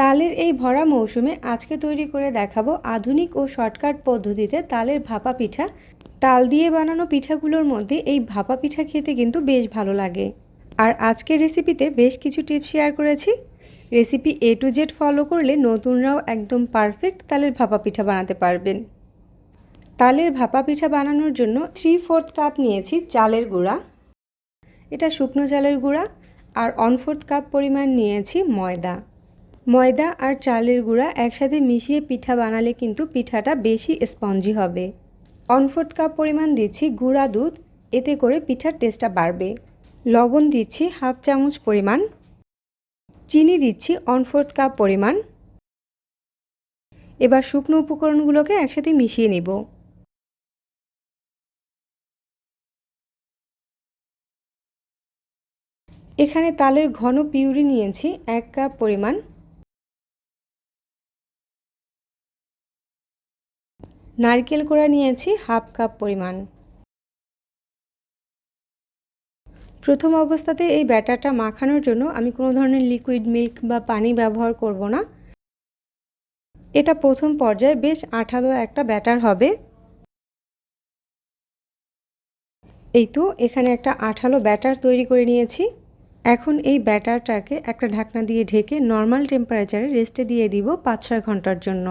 তালের এই ভরা মৌসুমে আজকে তৈরি করে দেখাবো আধুনিক ও শর্টকাট পদ্ধতিতে তালের ভাপা পিঠা। তাল দিয়ে বানানো পিঠাগুলোর মধ্যে এই ভাপা পিঠা খেতে কিন্তু বেশ ভালো লাগে। আর আজকের রেসিপিতে বেশ কিছু টিপস শেয়ার করেছি। Recipe A to Z follow করলে নতুনরাও একদম পারফেক্ট তালের ভাপা পিঠা বানাতে পারবেন। তালের ভাপা পিঠা বানানোর জন্য 3/4 কাপ নিয়েছি চালের গুঁড়া, এটা শুকনো চালের গুঁড়া। আর 1/4 কাপ পরিমাণ নিয়েছি ময়দা। ময়দা আর চালের গুঁড়া একসাথে মিশিয়ে পিঠা বানালে কিন্তু পিঠাটা বেশি স্পঞ্জি হবে। 1/4 কাপ পরিমাণ দিচ্ছি গুঁড়া দুধ, এতে করে পিঠার টেস্টটা বাড়বে। লবণ দিচ্ছি 1/2 চামচ পরিমাণ। চিনি দিচ্ছি 1/4 কাপ পরিমাণ। এবার শুকনো উপকরণগুলোকে একসাথে মিশিয়ে নিব। এখানে তালের ঘন পিউরি নিয়েছি 1 কাপ পরিমাণ। নারকেল কোড়া নিয়েছি 1/2 কাপ পরিমাণ। প্রথম অবস্থাতে এই ব্যাটারটা মাখানোর জন্য আমি কোনো ধরনের লিকুইড মিল্ক বা পানি ব্যবহার করব না। এটা প্রথম পর্যায়ে বেশ আঠালো একটা ব্যাটার হবে। এই তো এখানে একটা আঠালো ব্যাটার তৈরি করে নিয়েছি। এখন এই ব্যাটারটাকে একটা ঢাকনা দিয়ে ঢেকে নর্মাল টেম্পারেচারে রেস্টে দিয়ে দিব 5-6 ঘন্টার জন্য।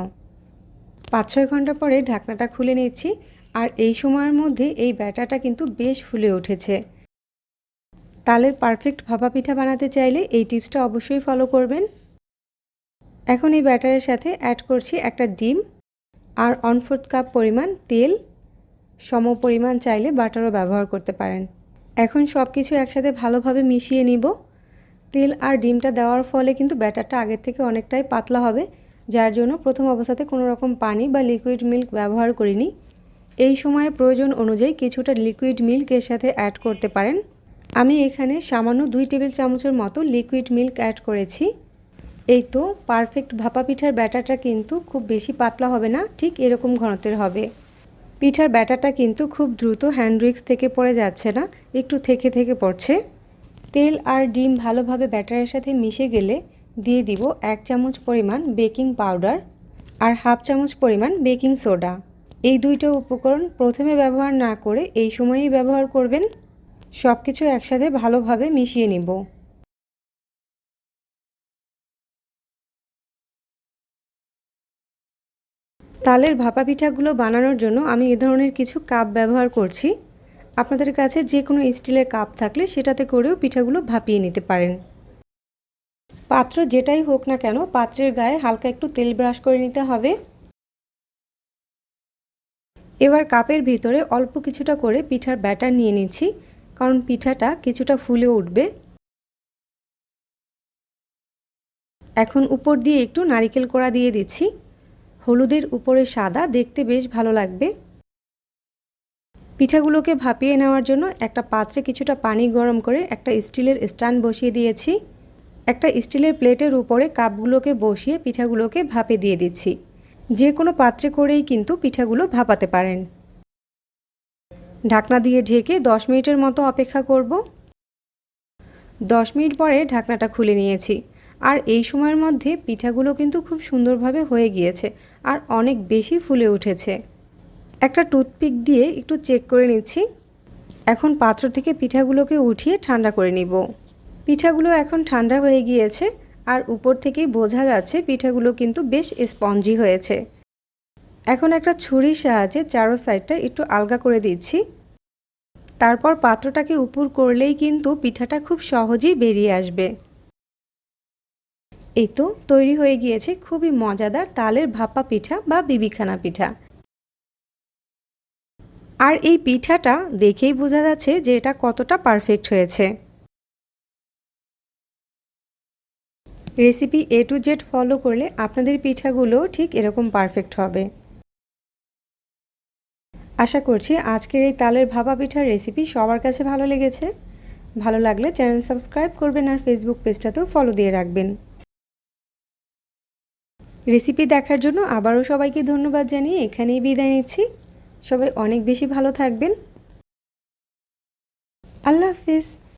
5-6 ঘন্টা পরে ঢাকনাটা খুলে নিচ্ছি। আর এই সময়ের মধ্যে এই ব্যাটারটা কিন্তু বেশ ফুলে উঠেছে। তালের পারফেক্ট ভাপা পিঠা বানাতে চাইলে এই টিপসটা অবশ্যই ফলো করবেন। এখন এই ব্যাটারের সাথে অ্যাড করছি একটা ডিম আর 1/4 কাপ পরিমাণ তেল। সম পরিমাণ চাইলে বাটারও ব্যবহার করতে পারেন। এখন সব কিছু একসাথে ভালোভাবে মিশিয়ে নিব। তেল আর ডিমটা দেওয়ার ফলে কিন্তু ব্যাটারটা আগের থেকে অনেকটাই পাতলা হবে, যার জন্য প্রথম অবস্থাতে কোনো রকম পানি বা লিকুইড মিল্ক ব্যবহার করিনি। এই সময়ে প্রয়োজন অনুযায়ী কিছুটা লিকুইড মিল্ক এর সাথে অ্যাড করতে পারেন। আমি এখানে সামান্য 2 টেবিল চামচের মতো লিকুইড মিল্ক অ্যাড করেছি। এই তো পারফেক্ট ভাপা পিঠার ব্যাটারটা কিন্তু খুব বেশি পাতলা হবে না, ঠিক এরকম ঘনত্বের হবে। পিঠার ব্যাটারটা কিন্তু খুব দ্রুত হ্যান্ড উইক্স থেকে পড়ে যাচ্ছে না, একটু থেকে থেকে পড়ছে। তেল আর ডিম ভালোভাবে ব্যাটারের সাথে মিশে গেলে দিয়ে দিব 1 চামচ পরিমাণ বেকিং পাউডার আর 1/2 চামচ পরিমাণ বেকিং সোডা। এই দুইটা উপকরণ প্রথমে ব্যবহার না করে এই সময়েই ব্যবহার করবেন। সব কিছু একসাথে ভালোভাবে মিশিয়ে নিব। তালের ভাপা পিঠাগুলো বানানোর জন্য আমি এ ধরনের কিছু কাপ ব্যবহার করছি। আপনাদের কাছে যে কোনো স্টিলের কাপ থাকলে সেটাতে করেও পিঠাগুলো ভাপিয়ে নিতে পারেন। পাত্র যেটাই হোক না কেন, পাত্রের গায়ে হালকা একটু তেল ব্রাশ করে নিতে হবে। এবার কাপের ভিতরে অল্প কিছুটা করে পিঠার ব্যাটার নিয়ে নিচ্ছি, কারণ পিঠাটা কিছুটা ফুলে উঠবে। এখন উপর দিয়ে একটু নারকেল কোড়া দিয়ে দিচ্ছি। হলুদের উপরে সাদা, দেখতে বেশ ভালো লাগবে। পিঠাগুলোকে ভাপিয়ে নেওয়ার জন্য একটা পাত্রে কিছুটা পানি গরম করে একটা স্টিলের স্ট্যান্ড বসিয়ে দিয়েছি। একটা স্টিলের প্লেটের উপরে কাপগুলোকে বসিয়ে পিঠাগুলোকে ভাপে দিয়ে দিচ্ছি। যে কোনো পাত্রে করেই কিন্তু পিঠাগুলো ভাপাতে পারেন। ঢাকনা দিয়ে ঢেকে 10 মিনিটের মতো অপেক্ষা করব। 10 মিনিট পরে ঢাকনাটা খুলে নিয়েছি। আর এই সময়ের মধ্যে পিঠাগুলো কিন্তু খুব সুন্দরভাবে হয়ে গিয়েছে আর অনেক বেশি ফুলে উঠেছে। একটা টুথপিক দিয়ে একটু চেক করে নিচ্ছি। এখন পাত্র থেকে পিঠাগুলোকে উঠিয়ে ঠান্ডা করে নিব। পিঠাগুলো এখন ঠান্ডা হয়ে গিয়েছে আর উপর থেকেই বোঝা যাচ্ছে পিঠাগুলো কিন্তু বেশ স্পঞ্জি হয়েছে। এখন একটা ছুরির সাহায্যে চারো সাইডটা একটু আলগা করে দিচ্ছি। তারপর পাত্রটাকে উপর করলেই কিন্তু পিঠাটা খুব সহজেই বেরিয়ে আসবে। এই তো তৈরি হয়ে গিয়েছে খুবই মজাদার তালের ভাপা পিঠা বা বিবিখানা পিঠা। আর এই পিঠাটা দেখেই বোঝা যাচ্ছে যে এটা কতটা পারফেক্ট হয়েছে। Recipe A to Z follow করলে আপনাদের পিঠাগুলো ঠিক এরকম পারফেক্ট হবে। আশা করছি আজকের এই তালের ভাপা পিঠার রেসিপি সবার কাছে ভালো লেগেছে। ভালো লাগলে চ্যানেল সাবস্ক্রাইব করবেন আর ফেসবুক পেজটাতেও ফলো দিয়ে রাখবেন। রেসিপি দেখার জন্য আবারও সবাইকে ধন্যবাদ জানিয়ে এখানেই বিদায় নিচ্ছি। সবাই অনেক বেশি ভালো থাকবেন। আল্লাহ হাফেজ।